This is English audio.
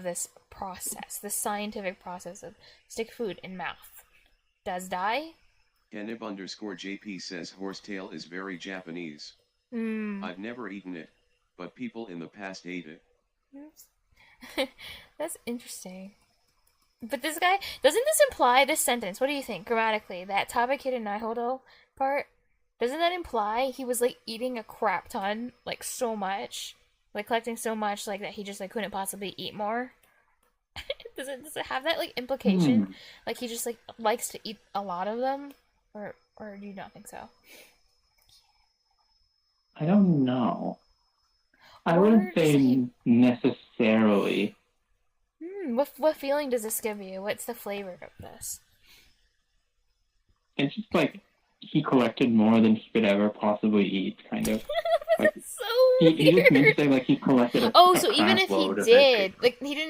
this process, this scientific process of stick food in mouth, does die. Enib_JP says horsetail is very Japanese. I've never eaten it, but people in the past ate it. That's interesting. But this guy, doesn't this imply this sentence? What do you think grammatically? That Tabakid Naihodo part, doesn't that imply he was like eating a crap ton, like so much, like collecting so much, like that he just like couldn't possibly eat more? Does it have that like implication? Like he just like likes to eat a lot of them, or do you not think so? I don't know. I Or wouldn't just say necessarily. what feeling does this give you? What's the flavor of this? It's just like he collected more than he could ever possibly eat, kind of. Like That's so he just meant to weird. say like he collected Oh, a so even crap if he load of it. did, like he didn't